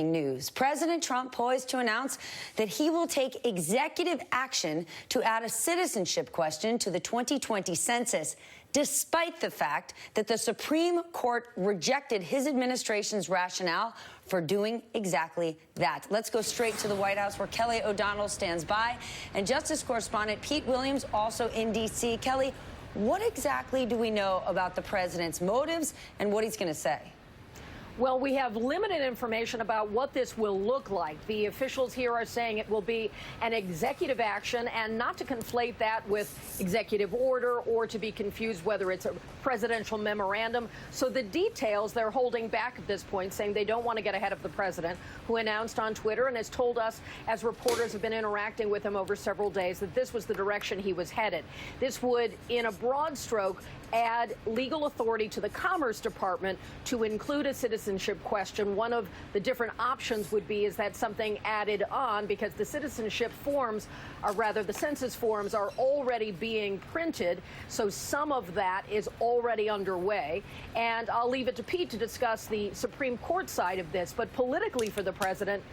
News. President Trump poised to announce that he will take executive action to add a citizenship question to the 2020 census, despite the fact that the Supreme Court rejected his administration's rationale for doing exactly that. Let's go straight to the White House, where Kelly O'Donnell stands by, and Justice correspondent Pete Williams also in D.C. Kelly, what exactly do we know about the president's motives and what he's going to say? Well, we have limited information about what this will look like. The officials here are saying it will be an executive action, and not to conflate that with executive order or to be confused whether it's a presidential memorandum. So the details they're holding back at this point, saying they don't want to get ahead of the president, who announced on Twitter and has told us, as reporters have been interacting with him over several days, that this was the direction he was headed. This would, in a broad stroke, add legal authority to the Commerce Department to include a citizenship question. One of the different options would be, is that something added on, because the citizenship forms, or rather the census forms, are already being printed, so some of that is already underway. And I'll leave it to Pete to discuss the Supreme Court side of this, but politically for the president,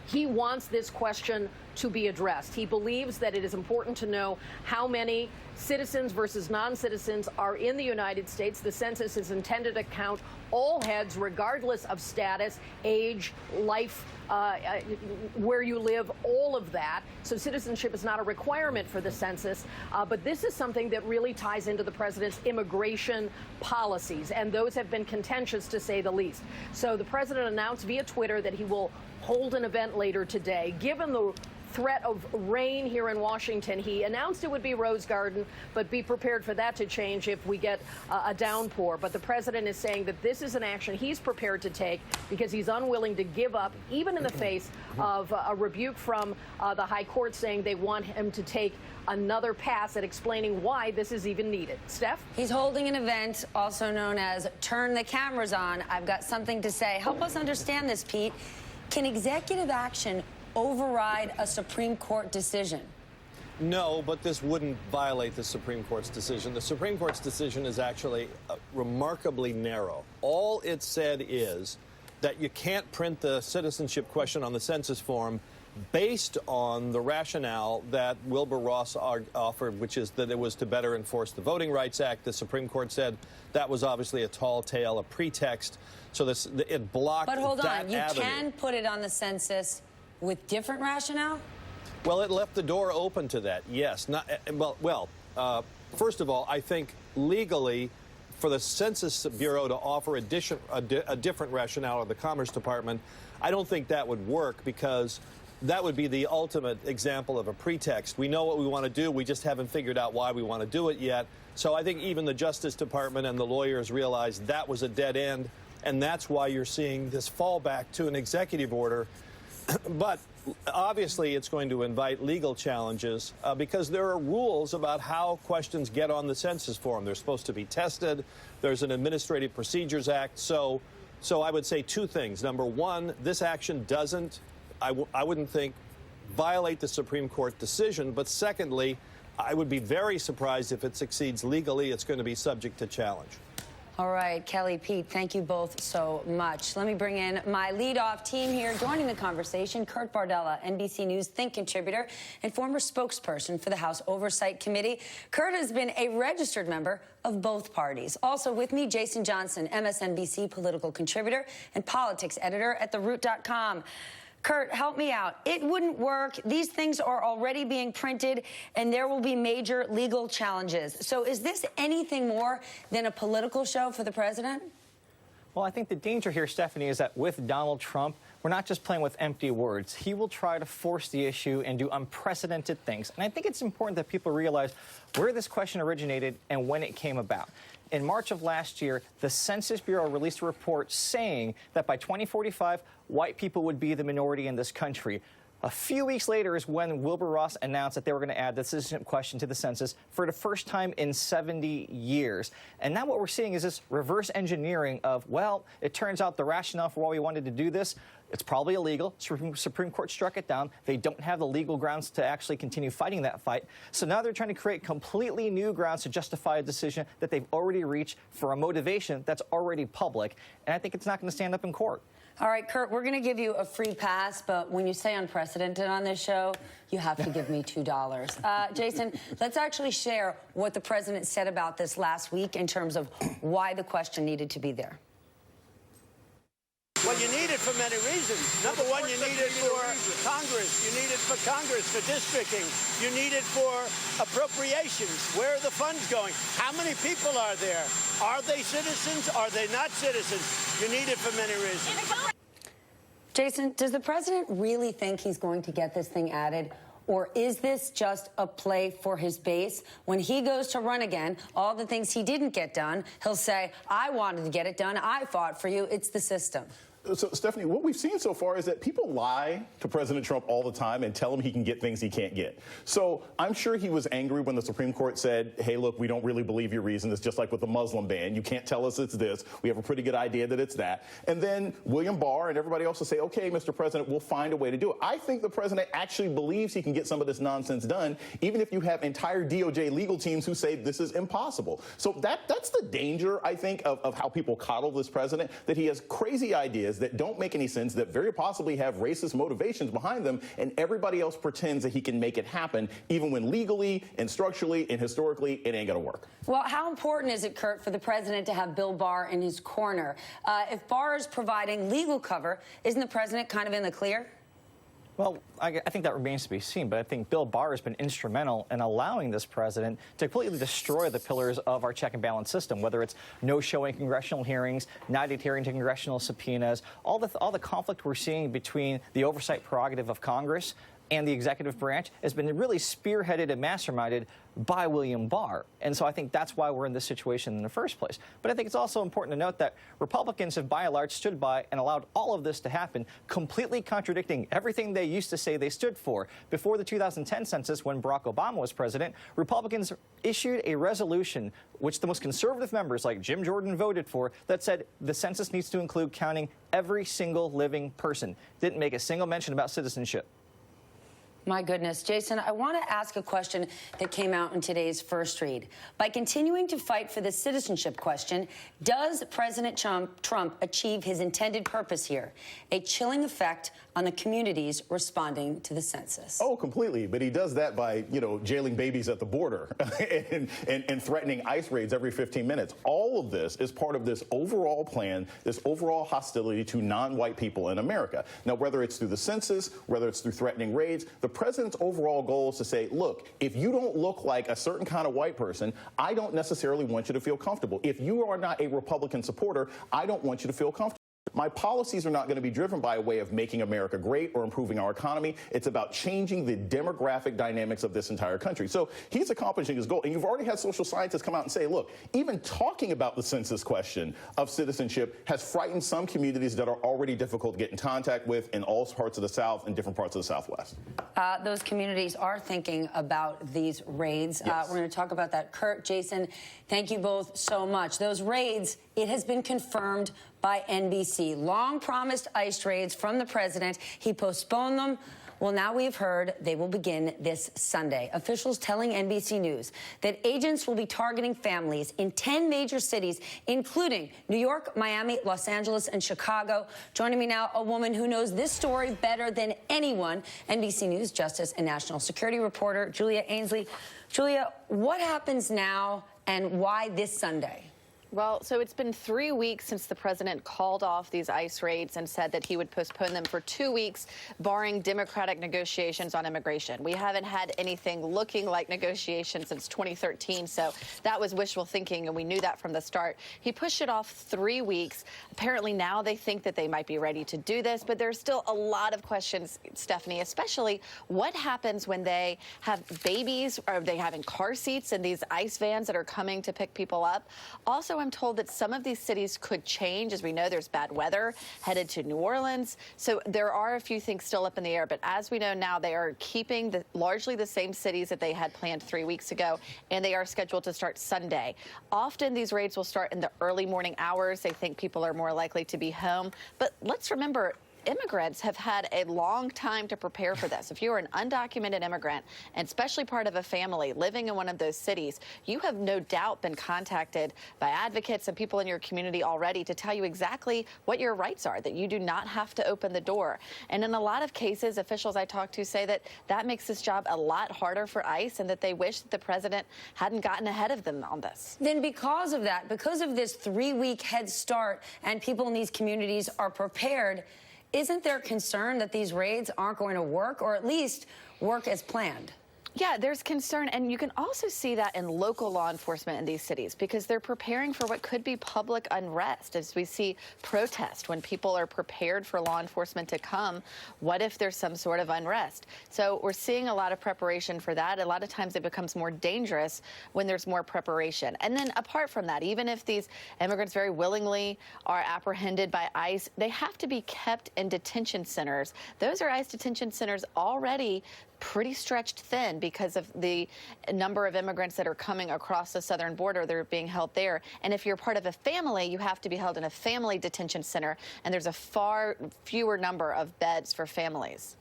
he wants this question to be addressed. He believes that it is important to know how many citizens versus non-citizens are in the United States. The census is intended to count all heads, regardless of status, age, life, where you live, all of that. So citizenship is not a requirement for the census, but this is something that really ties into the president's immigration policies, and those have been contentious, to say the least. So the president announced via Twitter that he will hold an event later today. Given the threat of rain here in Washington, he announced it would be Rose Garden, but be prepared for that to change if we get a downpour. But the president is saying that this is an action he's prepared to take because he's unwilling to give up, even in the face of a rebuke from the high court saying they want him to take another pass at explaining why this is even needed. Steph? He's holding an event also known as Turn the Cameras On. I've got something to say. Help us understand this, Pete. Can executive action override a Supreme Court decision? No, but this wouldn't violate the Supreme Court's decision. The Supreme Court's decision is actually remarkably narrow. All it said is that you can't print the citizenship question on the census form based on the rationale that Wilbur Ross offered, which is that it was to better enforce the Voting Rights Act. The Supreme Court said that was obviously a tall tale, a pretext. So it blocked that avenue. But hold on, you can put it on the census with different rationale? Well, it left the door open to that, yes. First of all, I think legally, for the Census Bureau to offer a different rationale of the Commerce Department, I don't think that would work, because that would be the ultimate example of a pretext. We know what we want to do, we just haven't figured out why we want to do it yet. So I think even the Justice Department and the lawyers realized that was a dead end, and that's why you're seeing this fallback to an executive order. But obviously it's going to invite legal challenges because there are rules about how questions get on the census form. They're supposed to be tested. There's an Administrative Procedures Act. So I would say two things. Number one, this action doesn't, I wouldn't think, violate the Supreme Court decision. But secondly, I would be very surprised if it succeeds legally. It's going to be subject to challenge. All right, Kelly, Pete, thank you both so much. Let me bring in my leadoff team here. Joining the conversation, Kurt Bardella, NBC News Think contributor and former spokesperson for the House Oversight Committee. Kurt has been a registered member of both parties. Also with me, Jason Johnson, MSNBC political contributor and politics editor at TheRoot.com. Kurt, help me out. It wouldn't work. These things are already being printed, and there will be major legal challenges. So is this anything more than a political show for the president? Well, I think the danger here, Stephanie, is that with Donald Trump, we're not just playing with empty words. He will try to force the issue and do unprecedented things. And I think it's important that people realize where this question originated and when it came about. In March of last year, the Census Bureau released a report saying that by 2045, white people would be the minority in this country. A few weeks later is when Wilbur Ross announced that they were going to add the citizenship question to the census for the first time in 70 years. And now what we're seeing is this reverse engineering of, well, it turns out the rationale for why we wanted to do this, it's probably illegal. Supreme Court struck it down. They don't have the legal grounds to actually continue fighting that fight. So now they're trying to create completely new grounds to justify a decision that they've already reached for a motivation that's already public. And I think it's not going to stand up in court. All right, Kurt, we're going to give you a free pass, but when you say unprecedented on this show, you have to give me $2. Jason, let's actually share what the president said about this last week in terms of why the question needed to be there. Well, you need it for many reasons. Number one, you need it for Congress. You need it for Congress for districting. You need it for appropriations. Where are the funds going? How many people are there? Are they citizens? Are they not citizens? You need it for many reasons. Jason, does the president really think he's going to get this thing added? Or is this just a play for his base? When he goes to run again, all the things he didn't get done, he'll say, I wanted to get it done. I fought for you. It's the system. So, Stephanie, what we've seen so far is that people lie to President Trump all the time and tell him he can get things he can't get. So I'm sure he was angry when the Supreme Court said, hey, look, we don't really believe your reason. It's just like with the Muslim ban. You can't tell us it's this. We have a pretty good idea that it's that. And then William Barr and everybody else will say, okay, Mr. President, we'll find a way to do it. I think the president actually believes he can get some of this nonsense done, even if you have entire DOJ legal teams who say this is impossible. So that's the danger, I think, of how people coddle this president, that he has crazy ideas that don't make any sense, that very possibly have racist motivations behind them, and everybody else pretends that he can make it happen, even when legally and structurally and historically it ain't gonna work. Well, how important is it, Kurt, for the president to have Bill Barr in his corner? If Barr is providing legal cover, isn't the president kind of in the clear? Well, I think that remains to be seen, but I think Bill Barr has been instrumental in allowing this president to completely destroy the pillars of our check and balance system, whether it's no showing congressional hearings, not adhering to congressional subpoenas, all the conflict we're seeing between the oversight prerogative of Congress and the executive branch has been really spearheaded and masterminded by William Barr. And so I think that's why we're in this situation in the first place. But I think it's also important to note that Republicans have by and large stood by and allowed all of this to happen, completely contradicting everything they used to say they stood for. Before the 2010 census, when Barack Obama was president, Republicans issued a resolution which the most conservative members like Jim Jordan voted for that said the census needs to include counting every single living person. Didn't make a single mention about citizenship. My goodness. Jason, I want to ask a question that came out in today's first read. By continuing to fight for the citizenship question, does President Trump achieve his intended purpose here? A chilling effect on the communities responding to the census. Oh, completely. But he does that by, jailing babies at the border and threatening ICE raids every 15 minutes. All of this is part of this overall plan, this overall hostility to non-white people in America. Now, whether it's through the census, whether it's through threatening raids, the president's overall goal is to say, look, if you don't look like a certain kind of white person, I don't necessarily want you to feel comfortable. If you are not a Republican supporter, I don't want you to feel comfortable. My policies are not going to be driven by a way of making America great or improving our economy. It's about changing the demographic dynamics of this entire country. So he's accomplishing his goal. And you've already had social scientists come out and say, look, even talking about the census question of citizenship has frightened some communities that are already difficult to get in contact with in all parts of the South and different parts of the Southwest. Those communities are thinking about these raids. Yes. We're going to talk about that. Kurt, Jason, thank you both so much. Those raids, it has been confirmed by NBC. Long-promised ICE raids from the president. He postponed them. Well, now we've heard they will begin this Sunday. Officials telling NBC News that agents will be targeting families in 10 major cities, including New York, Miami, Los Angeles, and Chicago. Joining me now, a woman who knows this story better than anyone, NBC News Justice and National Security reporter Julia Ainsley. Julia, what happens now and why this Sunday? Well, so it's been 3 weeks since the president called off these ICE raids and said that he would postpone them for 2 weeks, barring Democratic negotiations on immigration. We haven't had anything looking like negotiations since 2013, so that was wishful thinking, and we knew that from the start. He pushed it off 3 weeks. Apparently now they think that they might be ready to do this, but there's still a lot of questions, Stephanie, especially what happens when they have babies, or they have in car seats in these ICE vans that are coming to pick people up. Also, I'm told that some of these cities could change. As we know, there's bad weather headed to New Orleans. So there are a few things still up in the air. But as we know now, they are keeping largely the same cities that they had planned 3 weeks ago, and they are scheduled to start Sunday. Often these raids will start in the early morning hours. They think people are more likely to be home. But let's remember, immigrants have had a long time to prepare for this. If you are an undocumented immigrant, and especially part of a family living in one of those cities, you have no doubt been contacted by advocates and people in your community already to tell you exactly what your rights are, that you do not have to open the door. And in a lot of cases, officials I talk to say that that makes this job a lot harder for ICE and that they wish that the president hadn't gotten ahead of them on this. Then because of that, because of this 3-week head start and people in these communities are prepared, isn't there concern that these raids aren't going to work, or at least work as planned? Yeah, there's concern, and you can also see that in local law enforcement in these cities because they're preparing for what could be public unrest. As we see protest, when people are prepared for law enforcement to come, what if there's some sort of unrest? So we're seeing a lot of preparation for that. A lot of times it becomes more dangerous when there's more preparation. And then apart from that, even if these immigrants very willingly are apprehended by ICE, they have to be kept in detention centers. Those are ICE detention centers already pretty stretched thin because of the number of immigrants that are coming across the southern border. They're being held there. And if you're part of a family, you have to be held in a family detention center. And there's a far fewer number of beds for families.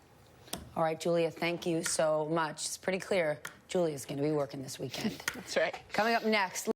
All right, Julia, thank you so much. It's pretty clear Julia's going to be working this weekend. That's right. Coming up next.